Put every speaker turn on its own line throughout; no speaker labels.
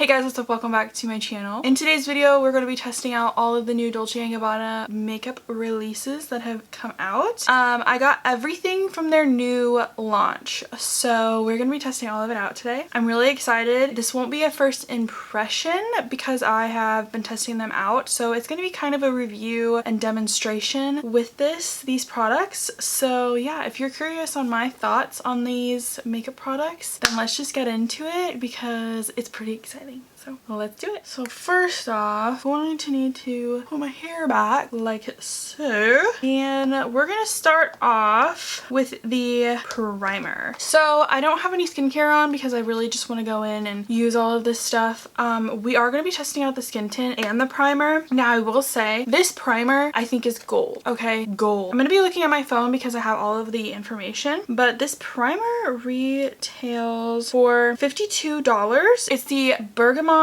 Hey guys, what's up? Welcome back to my channel. In today's video, we're going to be testing out all of the new Dolce & Gabbana makeup releases that have come out. I got everything from their new launch, so we're going to be testing all of it out today. I'm really excited. This won't be a first impression because I have been testing them out, so it's going to be kind of a review and demonstration with these products. So yeah, if you're curious on my thoughts on these makeup products, then let's just get into it because it's pretty exciting. So let's do it. So first off, I'm going to need to pull my hair back like so. And we're gonna start off with the primer. So I don't have any skincare on because I really just want to go in and use all of this stuff. We are going to be testing out the skin tint and the primer. Now I will say this primer I think is gold. Okay, gold. I'm going to be looking at my phone because I have all of the information, but this primer retails for $52. It's the Bergamot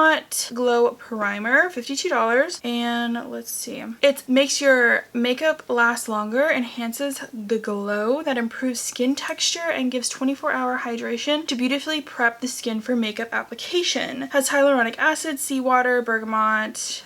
Glow Primer, $52. And let's see, it makes your makeup last longer, enhances the glow that improves skin texture, and gives 24-hour hydration to beautifully prep the skin for makeup application. Has hyaluronic acid, seawater, bergamot,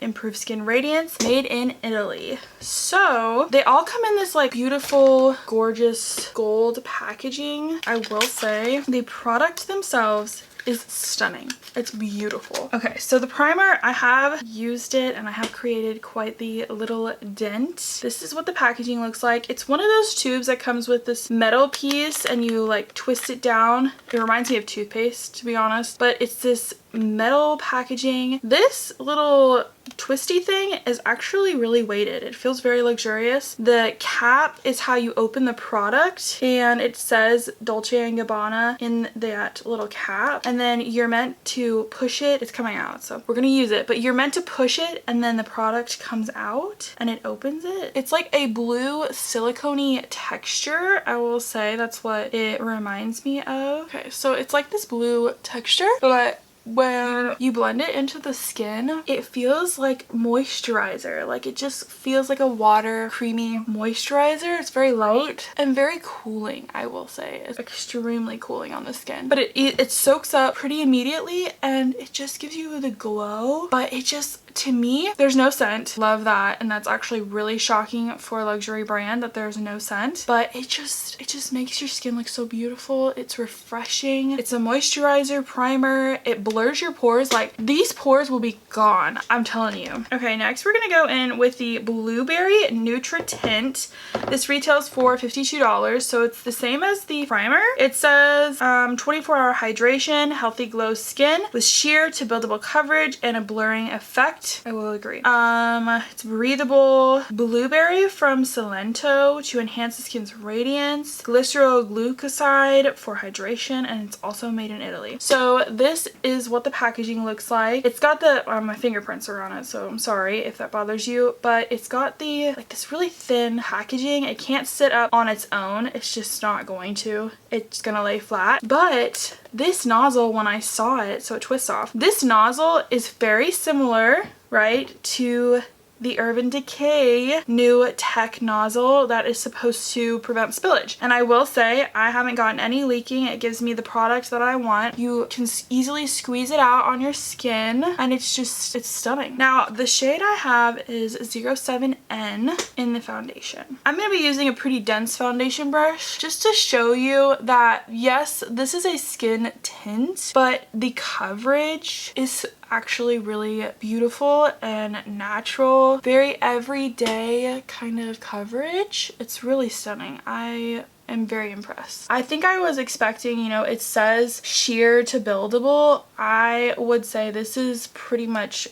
improves skin radiance, made in Italy. So they all come in this like beautiful, gorgeous gold packaging. I will say the product themselves is stunning. It's beautiful. Okay, so the primer, I have used it and I have created quite the little dent. This is what the packaging looks like. It's one of those tubes that comes with this metal piece and you like twist it down. It reminds me of toothpaste, to be honest, but it's this metal packaging. This little twisty thing is actually really weighted. It feels very luxurious. The cap is how you open the product and it says Dolce & Gabbana in that little cap, and then you're meant to push it. It's coming out, so we're gonna use it, but you're meant to push it and then the product comes out and it opens it. It's like a blue silicone-y texture. I will say that's what it reminds me of. Okay, so it's like this blue texture, but when you blend it into the skin, it feels like moisturizer. Like it just feels like a water creamy moisturizer. It's very light and very cooling, I will say. It's extremely cooling on the skin, but it soaks up pretty immediately and it just gives you the glow. But it just, to me, there's no scent. Love that. And that's actually really shocking for a luxury brand that there's no scent, but it just makes your skin look so beautiful. It's refreshing. It's a moisturizer primer. It blurs your pores. Like these pores will be gone, I'm telling you. Okay, next we're gonna go in with the Blueberry Nutra Tint. This retails for $52, so it's the same as the primer. It says 24-hour hydration, healthy glow skin with sheer to buildable coverage and a blurring effect. I will agree. It's breathable blueberry from Salento to enhance the skin's radiance, glyceroglucoside for hydration, and it's also made in Italy. So this is what the packaging looks like. It's got the my fingerprints are on it, so I'm sorry if that bothers you, but it's got the like this really thin packaging. It can't sit up on its own. It's just not going to. It's gonna lay flat. But this nozzle, when I saw it, so it twists off, this nozzle is very similar, right, to the Urban Decay new tech nozzle that is supposed to prevent spillage. And I will say I haven't gotten any leaking. It gives me the product that I want. You can easily squeeze it out on your skin and it's stunning. Now the shade I have is 07N in the foundation. I'm going to be using a pretty dense foundation brush just to show you that yes, this is a skin tint, but the coverage is actually really beautiful and natural, very everyday kind of coverage. It's really stunning. I am very impressed. I think I was expecting, you know, it says sheer to buildable. I would say this is pretty much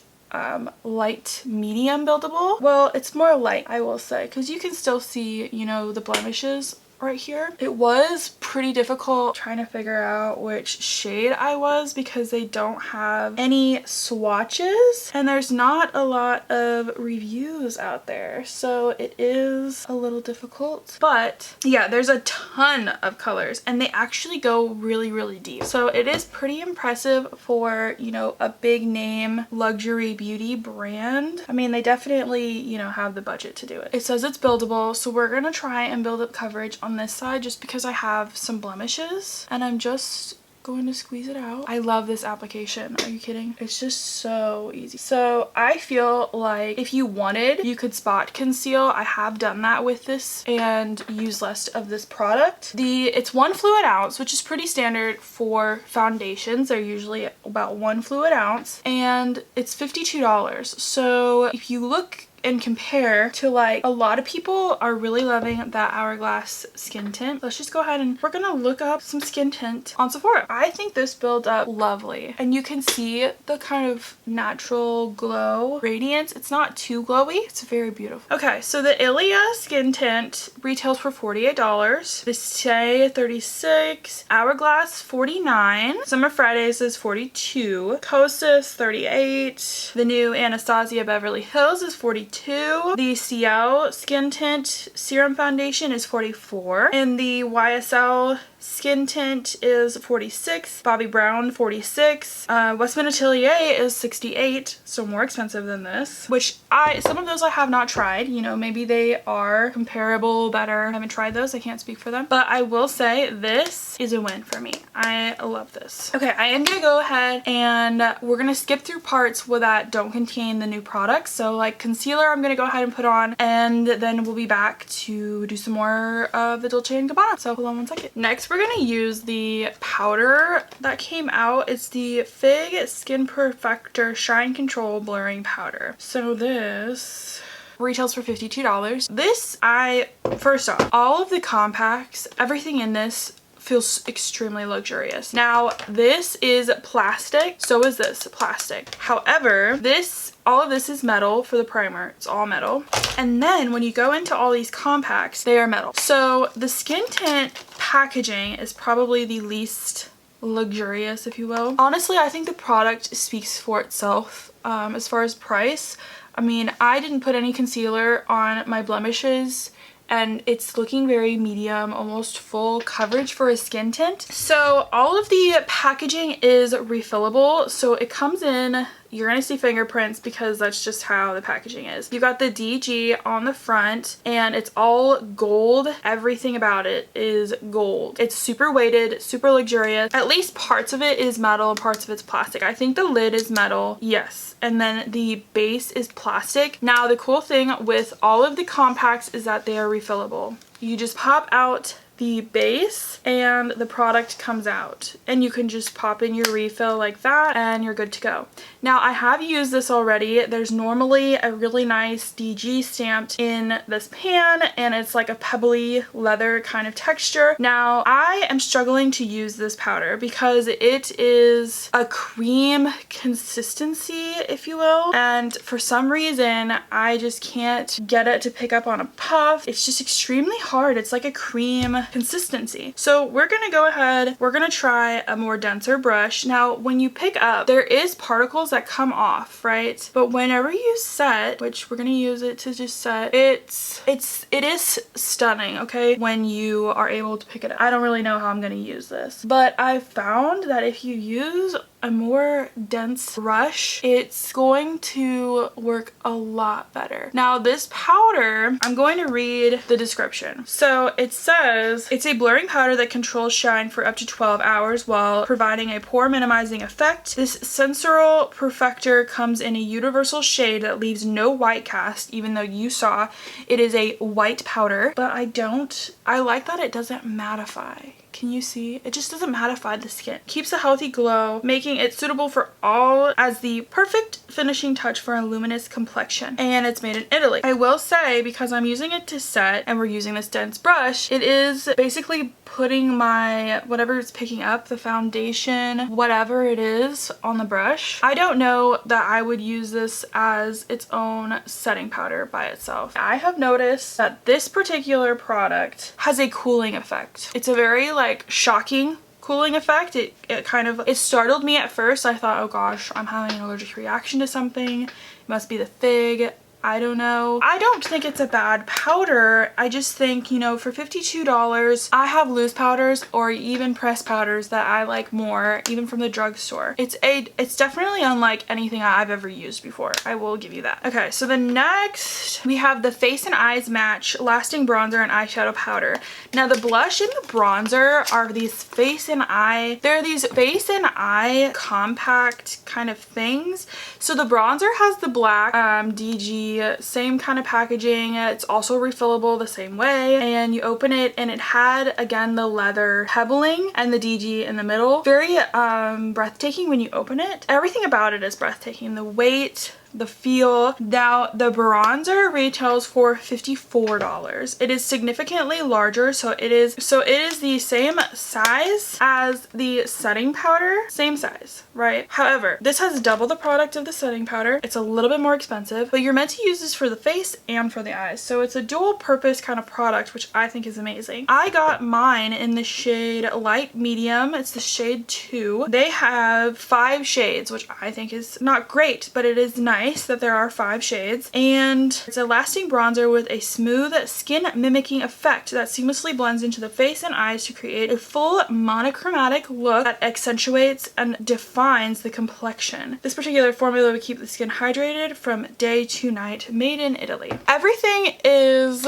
light medium buildable. Well, it's more light, I will say, because you can still see, you know, the blemishes right here. It was pretty difficult trying to figure out which shade I was because they don't have any swatches and there's not a lot of reviews out there, so it is a little difficult. But yeah, there's a ton of colors and they actually go really deep, so it is pretty impressive for, you know, a big name luxury beauty brand. I mean, they definitely, you know, have the budget to do it. It says it's buildable, so we're gonna try and build up coverage on this side just because I have some blemishes and I'm just going to squeeze it out. I love this application. Are you kidding? It's just so easy. So I feel like if you wanted, you could spot conceal. I have done that with this and use less of this product. It's 1 fluid ounce, which is pretty standard for foundations. They're usually about 1 fluid ounce, and it's $52. So if you look and compare to, like, a lot of people are really loving that Hourglass skin tint. Let's just go ahead and we're gonna look up some skin tint on Sephora. I think this builds up lovely, and you can see the kind of natural glow radiance. It's not too glowy. It's very beautiful. Okay, so the Ilia skin tint retails for $48. Vistay $36. Hourglass $49. Summer Fridays is $42. Kosas $38. The new Anastasia Beverly Hills is $42. The CL skin tint serum foundation is $44, and the YSL skin tint is $46. Bobbi Brown $46. Westman Atelier is $68, so more expensive than this, which some of those I have not tried. You know, maybe they are comparable, better. I haven't tried those. I can't speak for them, but I will say this is a win for me. I love this. Okay, I am gonna go ahead and we're gonna skip through parts that don't contain the new products. So like concealer, I'm gonna go ahead and put on, and then we'll be back to do some more of the Dolce & Gabbana. So hold on one second. Next, we're gonna use the powder that came out. It's the Fig Skin Perfector Shine Control Blurring Powder. So this retails for $52. This, first off, all of the compacts, everything in this feels extremely luxurious. Now, this is plastic. So is this plastic. However, all of this is metal for the primer. It's all metal. And then when you go into all these compacts, they are metal. So the skin tint packaging is probably the least luxurious, if you will. Honestly, I think the product speaks for itself as far as price. I mean, I didn't put any concealer on my blemishes, and it's looking very medium, almost full coverage for a skin tint. So all of the packaging is refillable. So it comes in, you're gonna see fingerprints because that's just how the packaging is. You got the DG on the front, and it's all gold. Everything about it is gold. It's super weighted, super luxurious. At least parts of it is metal and parts of it's plastic. I think the lid is metal, yes. And then the base is plastic. Now, the cool thing with all of the compacts is that they are refillable. You just pop out the base and the product comes out, and you can just pop in your refill like that and you're good to go. Now, I have used this already. There's normally a really nice DG stamped in this pan, and it's like a pebbly leather kind of texture. Now, I am struggling to use this powder because it is a cream consistency, if you will, and for some reason I just can't get it to pick up on a puff. It's just extremely hard. It's like a cream consistency. So we're gonna go ahead, we're gonna try a more denser brush. Now, when you pick up, there is particles that come off, right? But whenever you set, which we're gonna use it to just set, it is stunning, okay? When you are able to pick it up. I don't really know how I'm gonna use this, but I've found that if you use a more dense brush, it's going to work a lot better. Now, this powder, I'm going to read the description. So it says, it's a blurring powder that controls shine for up to 12 hours while providing a pore minimizing effect. This sensorial perfector comes in a universal shade that leaves no white cast, even though you saw it is a white powder, but I like that it doesn't mattify. Can you see? It just doesn't mattify the skin. Keeps a healthy glow, making it suitable for all as the perfect finishing touch for a luminous complexion. And it's made in Italy. I will say, because I'm using it to set and we're using this dense brush, it is basically putting my, whatever it's picking up, the foundation, whatever it is, on the brush. I don't know that I would use this as its own setting powder by itself. I have noticed that this particular product has a cooling effect. It's a very like shocking cooling effect. It startled me at first. I thought, oh gosh, I'm having an allergic reaction to something. It must be the Fig I don't know. I don't think it's a bad powder. I just think, you know, for $52, I have loose powders or even pressed powders that I like more, even from the drugstore. It's definitely unlike anything I've ever used before. I will give you that. Okay, so the next we have the Face and Eyes Match Lasting Bronzer and Eyeshadow Powder. Now the blush and the bronzer are these face and eye, they're these face and eye compact kind of things. So the bronzer has the black DG, same kind of packaging. It's also refillable the same way, and you open it and it had again the leather pebbling and the DG in the middle. Very breathtaking when you open it. Everything about it is breathtaking. The weight, the feel. Now the bronzer retails for $54. It is significantly larger, so it is the same size as the setting powder, same size, right? However, this has double the product of the setting powder. It's a little bit more expensive, but you're meant to use this for the face and for the eyes, so it's a dual purpose kind of product, which I think is amazing. I got mine in the shade light medium. It's the shade 2. They have 5 shades, which I think is not great, but it is nice that there are 5 shades, and it's a lasting bronzer with a smooth skin mimicking effect that seamlessly blends into the face and eyes to create a full monochromatic look that accentuates and defines the complexion. This particular formula will keep the skin hydrated from day to night, made in Italy. Everything is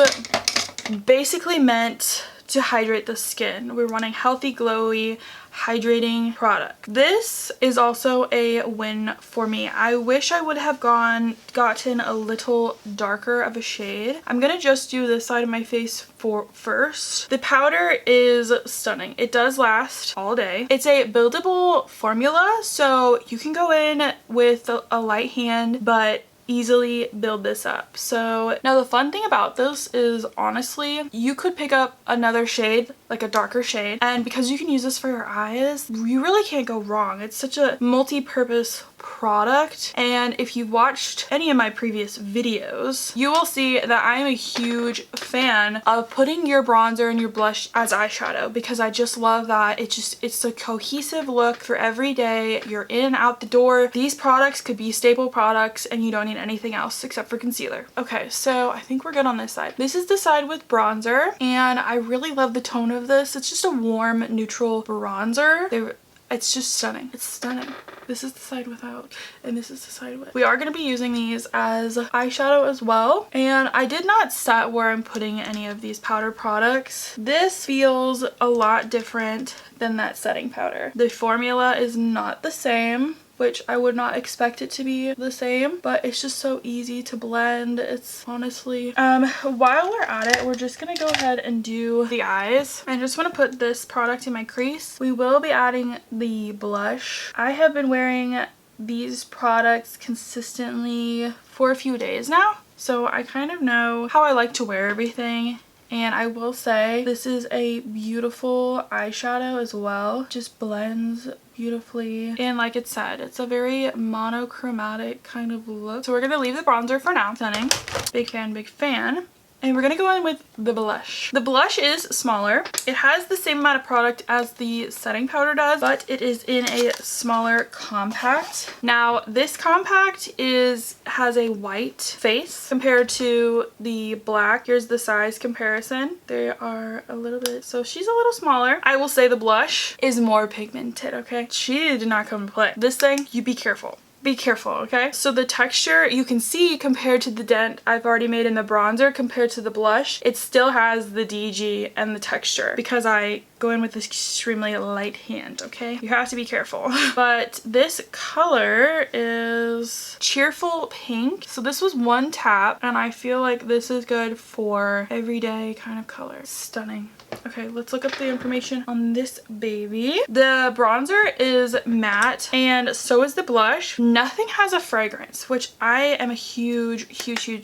basically meant to hydrate the skin. We're wanting healthy, glowy, hydrating product. This is also a win for me. I wish I would have gotten a little darker of a shade. I'm gonna just do this side of my face first. The powder is stunning. It does last all day. It's a buildable formula, so you can go in with a light hand, but easily build this up. So now the fun thing about this is, honestly, you could pick up another shade, like a darker shade, and because you can use this for your eyes, you really can't go wrong. It's such a multi-purpose product, and if you watched any of my previous videos, you will see that I am a huge fan of putting your bronzer and your blush as eyeshadow, because I just love that it's a cohesive look for every day. You're in and out the door. These products could be staple products and you don't need anything else except for concealer. Okay, so I think we're good on this side. This is the side with bronzer, and I really love the tone of this. It's just a warm neutral bronzer. It's just stunning. It's stunning. This is the side without, and this is the side with. We are going to be using these as eyeshadow as well, and I did not set where I'm putting any of these powder products. This feels a lot different than that setting powder. The formula is not the same, which I would not expect it to be the same, but it's just so easy to blend. It's honestly, while we're at it, we're just gonna go ahead and do the eyes. I just want to put this product in my crease. We will be adding the blush. I have been wearing these products consistently for a few days now, so I kind of know how I like to wear everything. And I will say this is a beautiful eyeshadow as well. Just blends beautifully. And like it said, it's a very monochromatic kind of look. So we're going to leave the bronzer for now. Stunning. Big fan, big fan. And we're going to go in with the blush. The blush is smaller. It has the same amount of product as the setting powder does, but it is in a smaller compact. Now, this compact has a white face compared to the black. Here's the size comparison. They are a little bit, so she's a little smaller. I will say the blush is more pigmented, okay? She did not come to play. This thing, you be careful. Be careful, okay? So the texture, you can see compared to the dent I've already made in the bronzer compared to the blush, it still has the DG and the texture because I go in with this extremely light hand, okay? You have to be careful. But this color is cheerful pink. So this was one tap, and I feel like this is good for everyday kind of color. Stunning. Okay, let's look up the information on this baby. The bronzer is matte, and so is the blush. Nothing has a fragrance, which I am a huge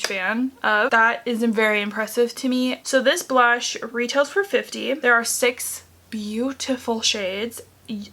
fan of. That is very impressive to me. So this blush retails for $50. There are 6 beautiful shades,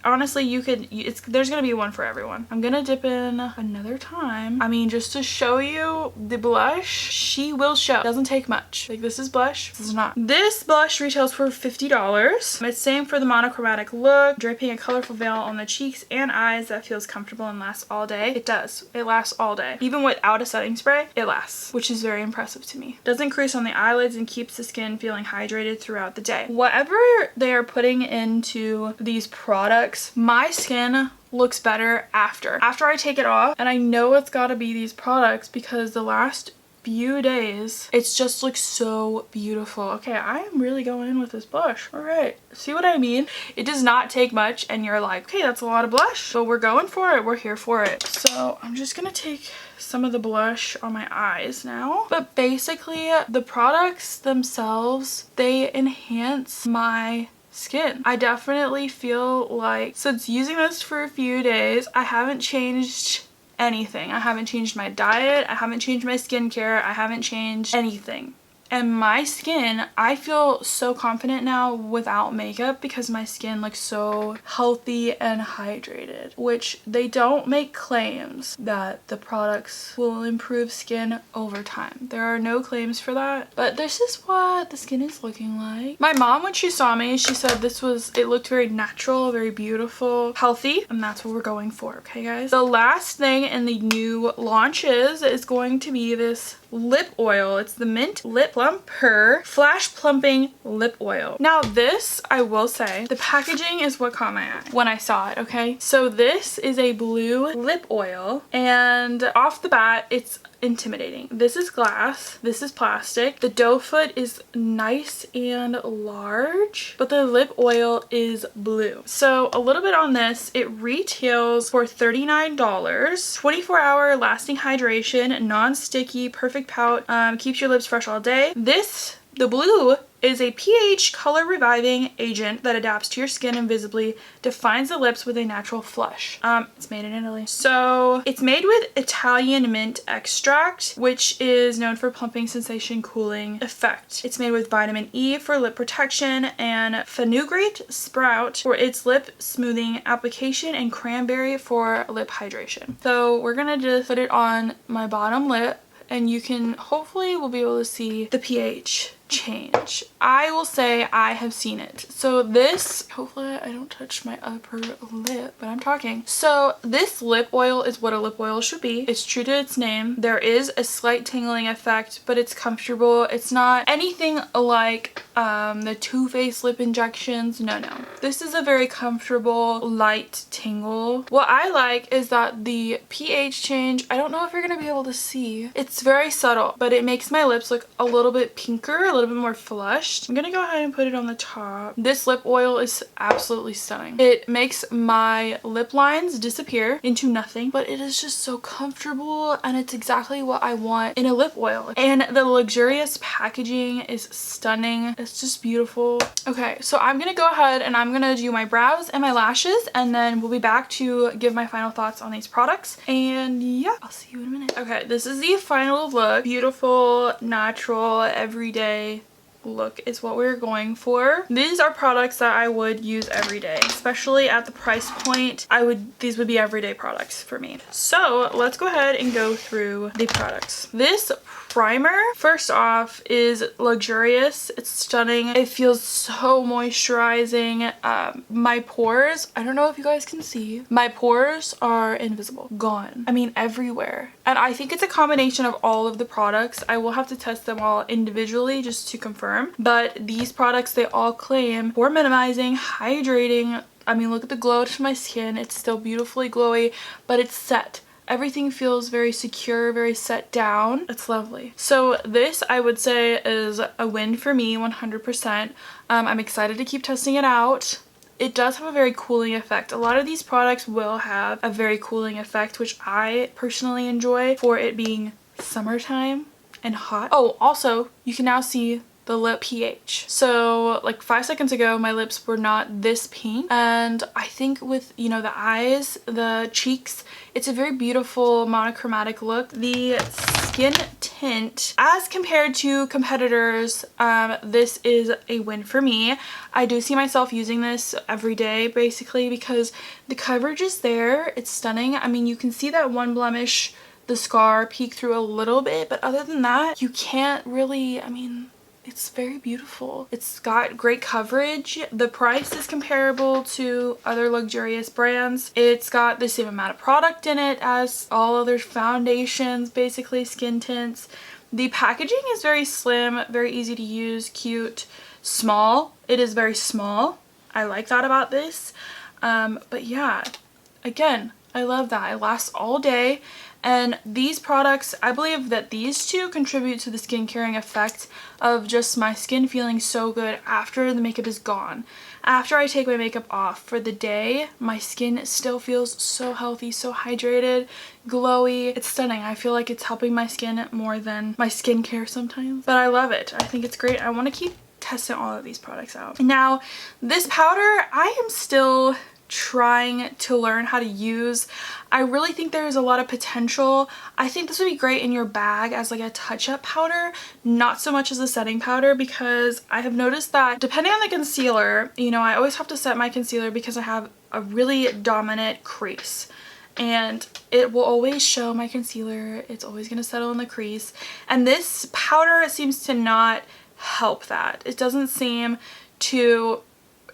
honestly, there's gonna be one for everyone. I'm gonna dip in another time. I mean, just to show you the blush, she will show. Doesn't take much. Like, this is blush, this is not. This blush retails for $50. It's same for the monochromatic look, draping a colorful veil on the cheeks and eyes that feels comfortable and lasts all day. It does. It lasts all day. Even without a setting spray, it lasts, which is very impressive to me. Doesn't crease on the eyelids and keeps the skin feeling hydrated throughout the day. Whatever they are putting into these products, my skin looks better after I take it off. And I know it's got to be these products because the last few days it's just looks so beautiful. Okay, I am really going in with this blush. All right, see what I mean? It does not take much and you're like, okay, that's a lot of blush, but we're going for it. We're here for it. So I'm just gonna take some of the blush on my eyes now. But basically, the products themselves, they enhance my skin. I definitely feel like since using this for a few days, I haven't changed anything. I haven't changed my diet. I haven't changed my skincare. I haven't changed anything. And my skin, I feel so confident now without makeup because my skin looks so healthy and hydrated, which they don't make claims that the products will improve skin over time. There are no claims for that, but this is what the skin is looking like. My mom, when she saw me, she said it looked very natural, very beautiful, healthy, and that's what we're going for, okay guys? The last thing in the new launches is going to be this lip oil. It's the Mint Lip Plumper Flash Plumping Lip Oil. Now this, I will say, the packaging is what caught my eye when I saw it, okay? So this is a blue lip oil, and off the bat, it's intimidating. This is glass, this is plastic. The doe foot is nice and large, but the lip oil is blue. So a little bit on this, it retails for $39. 24-hour lasting hydration, non-sticky, perfect pout, keeps your lips fresh all day. The blue is a pH color reviving agent that adapts to your skin invisibly, defines the lips with a natural flush. It's made in Italy. So it's made with Italian mint extract, which is known for plumping sensation, cooling effect. It's made with vitamin E for lip protection and fenugreek sprout for its lip smoothing application and cranberry for lip hydration. So we're gonna just put it on my bottom lip and you can hopefully will be able to see the pH change. I will say I have seen it. So this, hopefully I don't touch my upper lip, but I'm talking. So this lip oil is what a lip oil should be. It's true to its name. There is a slight tingling effect, but it's comfortable. It's not anything like the Too Faced lip injections. No. This is a very comfortable, light tingle. What I like is that the pH change, I don't know if you're gonna be able to see. It's very subtle, but it makes my lips look a little bit pinker, a little bit more flushed. I'm gonna go ahead and put it on the top. This lip oil is absolutely stunning. It makes my lip lines disappear into nothing, but it is just so comfortable and it's exactly what I want in a lip oil. And the luxurious packaging is stunning. It's just beautiful. Okay, so I'm gonna go ahead and I'm gonna do my brows and my lashes, and then we'll be back to give my final thoughts on these products. And yeah, I'll see you in a minute. Okay, this is the final look. Beautiful, natural, everyday look is what we're going for. These are products that I would use every day, especially at the price point. These would be everyday products for me. So let's go ahead and go through the products. This primer, first off, is luxurious. It's stunning. It feels so moisturizing. My pores, I don't know if you guys can see, my pores are invisible, gone. I mean, everywhere. And I think it's a combination of all of the products. I will have to test them all individually just to confirm. But these products, they all claim pore minimizing, hydrating. I mean, look at the glow to my skin. It's still beautifully glowy, but it's set. Everything feels very secure, very set down. It's lovely. So this, I would say, is a win for me, 100%. I'm excited to keep testing it out. It does have a very cooling effect. A lot of these products will have a very cooling effect, which I personally enjoy for it being summertime and hot. Oh, also, you can now see the lip pH. So like 5 seconds ago, my lips were not this pink. And I think with, you know, the eyes, the cheeks, it's a very beautiful monochromatic look. The skin tint. As compared to competitors, this is a win for me. I do see myself using this every day basically because the coverage is there. It's stunning. I mean, you can see that one blemish, the scar, peek through a little bit, but other than that, you can't really, I mean, it's very beautiful. It's got great coverage. The price is comparable to other luxurious brands. It's got the same amount of product in it as all other foundations, basically skin tints. The packaging is very slim, very easy to use, cute, small. It is very small. I like that about this. But yeah, again, I love that. It lasts all day. And these products, I believe that these two contribute to the skin-caring effect of just my skin feeling so good after the makeup is gone. After I take my makeup off for the day, my skin still feels so healthy, so hydrated, glowy. It's stunning. I feel like it's helping my skin more than my skincare sometimes. But I love it. I think it's great. I want to keep testing all of these products out. Now, this powder, I am still trying to learn how to use. I really think there's a lot of potential. I think this would be great in your bag as like a touch-up powder, not so much as a setting powder, because I have noticed that depending on the concealer, you know, I always have to set my concealer because I have a really dominant crease. And it will always show my concealer. It's always going to settle in the crease. And this powder seems to not help that. It doesn't seem to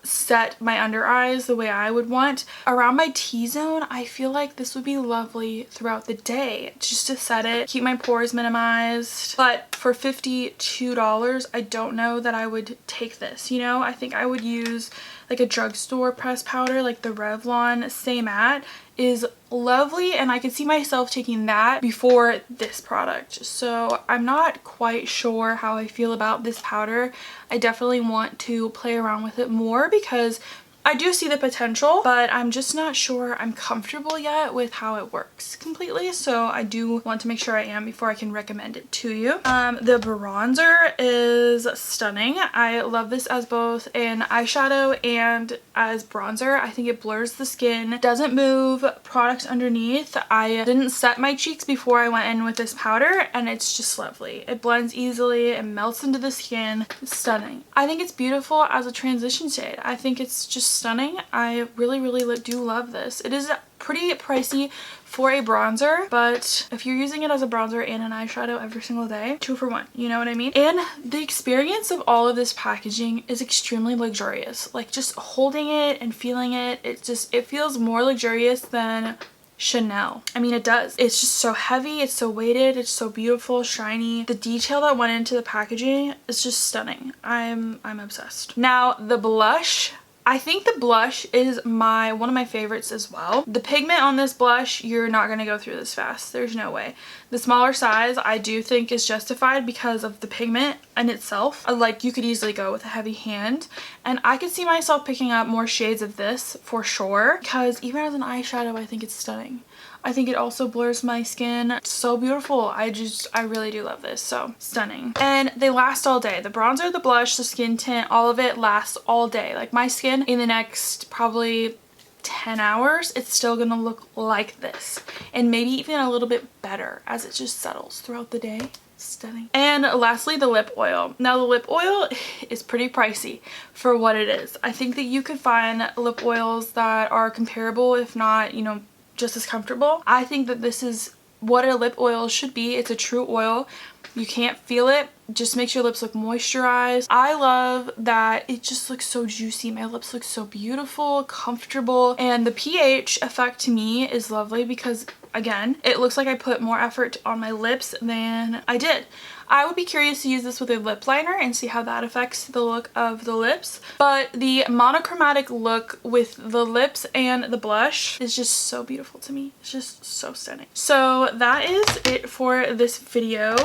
set my under eyes the way I would want. Around my T-zone, I feel like this would be lovely throughout the day just to set it, keep my pores minimized. But for $52, I don't know that I would take this, you know? I think I would use like a drugstore pressed powder like the Revlon Stay Matte is lovely, and I could see myself taking that before this product. So I'm not quite sure how I feel about this powder. I definitely want to play around with it more because I do see the potential, but I'm just not sure I'm comfortable yet with how it works completely. So I do want to make sure I am before I can recommend it to you. The bronzer is stunning. I love this as both an eyeshadow and as bronzer. I think it blurs the skin, doesn't move product underneath. I didn't set my cheeks before I went in with this powder, and it's just lovely. It blends easily, it melts into the skin. It's stunning. I think it's beautiful as a transition shade. I think it's just stunning. I really do love this. It is pretty pricey for a bronzer, but if you're using it as a bronzer and an eyeshadow every single day, 2 for 1, you know what I mean? And the experience of all of this packaging is extremely luxurious. Like just holding it and feeling it, it feels more luxurious than Chanel. I mean, it does. It's just so heavy, it's so weighted, it's so beautiful, shiny. The detail that went into the packaging is just stunning. I'm obsessed. Now, the blush, I think the blush is one of my favorites as well. The pigment on this blush, you're not going to go through this fast. There's no way. The smaller size I do think is justified because of the pigment in itself. Like you could easily go with a heavy hand, and I could see myself picking up more shades of this for sure, because even as an eyeshadow I think it's stunning. I think it also blurs my skin. It's so beautiful. I really do love this. So stunning. And they last all day. The bronzer, the blush, the skin tint, all of it lasts all day. Like my skin in the next probably 10 hours, it's still gonna look like this. And maybe even a little bit better as it just settles throughout the day. Stunning. And lastly, the lip oil. Now the lip oil is pretty pricey for what it is. I think that you could find lip oils that are comparable, if not, you know, just as comfortable. I think that this is what a lip oil should be. It's a true oil. You can't feel it. Just makes your lips look moisturized. I love that it just looks so juicy. My lips look so beautiful, comfortable, and the pH effect to me is lovely because, again, it looks like I put more effort on my lips than I did. I would be curious to use this with a lip liner and see how that affects the look of the lips. But the monochromatic look with the lips and the blush is just so beautiful to me. It's just so stunning. So that is it for this video.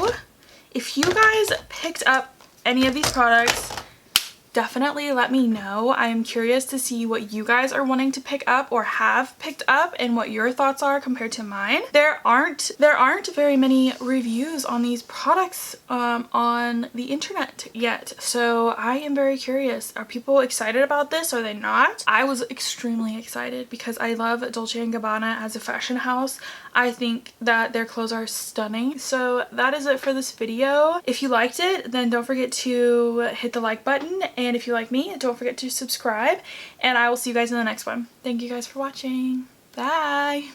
If you guys picked up any of these products, definitely let me know. I am curious to see what you guys are wanting to pick up or have picked up and what your thoughts are compared to mine. There aren't very many reviews on these products on the internet yet, so I am very curious. Are people excited about this? Are they not? I was extremely excited because I love Dolce & Gabbana as a fashion house. I think that their clothes are stunning. So that is it for this video. If you liked it, then don't forget to hit the like button, and if you like me, don't forget to subscribe, and I will see you guys in the next one. Thank you guys for watching. Bye!